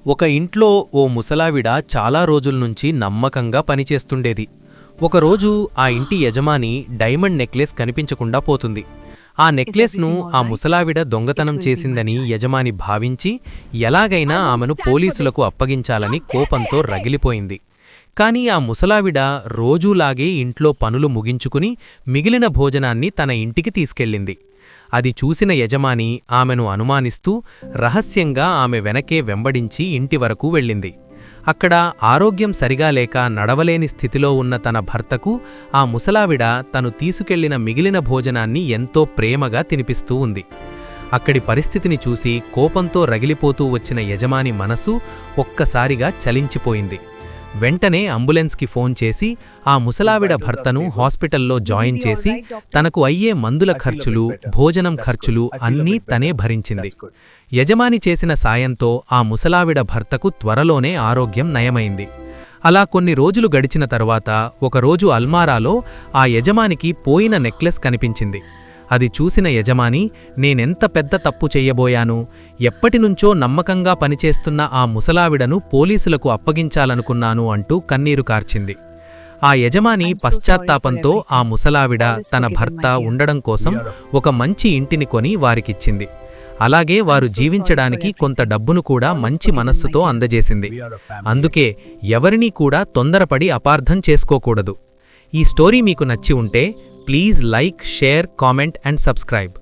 ఒక ఇంట్లో ఓ ముసలావిడ చాలా రోజుల్నుంచి నమ్మకంగా పనిచేస్తుండేది. ఒకరోజు ఆ ఇంటి యజమాని డైమండ్ నెక్లెస్ కనిపించకుండా పోతుంది. ఆ నెక్లెస్ను ఆ ముసలావిడ దొంగతనం చేసిందని యజమాని భావించి ఎలాగైనా ఆమెను పోలీసులకు అప్పగించాలని కోపంతో రగిలిపోయింది. కాని ఆ ముసలావిడ రోజూలాగే ఇంట్లో పనులు ముగించుకుని మిగిలిన భోజనాన్ని తన ఇంటికి తీసుకెళ్ళింది. అది చూసిన యజమాని ఆమెను అనుమానిస్తూ రహస్యంగా ఆమె వెనకే వెంబడించి ఇంటి వరకు వెళ్ళింది. అక్కడ ఆరోగ్యం సరిగా లేక నడవలేని స్థితిలో ఉన్న తన భర్తకు ఆ ముసలావిడ తను తీసుకెళ్లిన మిగిలిన భోజనాన్ని ఎంతో ప్రేమగా తినిపిస్తూ ఉంది. అక్కడి పరిస్థితిని చూసి కోపంతో రగిలిపోతూ వచ్చిన యజమాని మనసు ఒక్కసారిగా చలించిపోయింది. వెంటనే అంబులెన్స్కి ఫోన్ చేసి ఆ ముసలావిడ భర్తను హాస్పిటల్లో జాయిన్ చేసి తనకు అయ్యే మందుల ఖర్చులు, భోజనం ఖర్చులు అన్నీ తనే భరించింది. యజమాని చేసిన సాయంతో ఆ ముసలావిడ భర్తకు త్వరలోనే ఆరోగ్యం నయమైంది. అలా కొన్ని రోజులు గడిచిన తరువాత ఒకరోజు అల్మారాలో ఆ యజమానికి పోయిన నెక్లెస్ కనిపించింది. అది చూసిన యజమాని, నేనెంత పెద్ద తప్పు చెయ్యబోయాను, ఎప్పటినుంచో నమ్మకంగా పనిచేస్తున్న ఆ ముసలావిడను పోలీసులకు అప్పగించాలనుకున్నాను అంటూ కన్నీరు కార్చింది. ఆ యజమాని పశ్చాత్తాపంతో ఆ ముసలావిడ తన భర్త ఉండడం కోసం ఒక మంచి ఇంటిని కొని వారికిచ్చింది. అలాగే వారు జీవించడానికి కొంత డబ్బును కూడా మంచి మనస్సుతో అందజేసింది. అందుకే ఎవరినీ కూడా తొందరపడి అపార్థం చేసుకోకూడదు. ఈ స్టోరీ మీకు నచ్చి ఉంటే please like, share, comment and subscribe.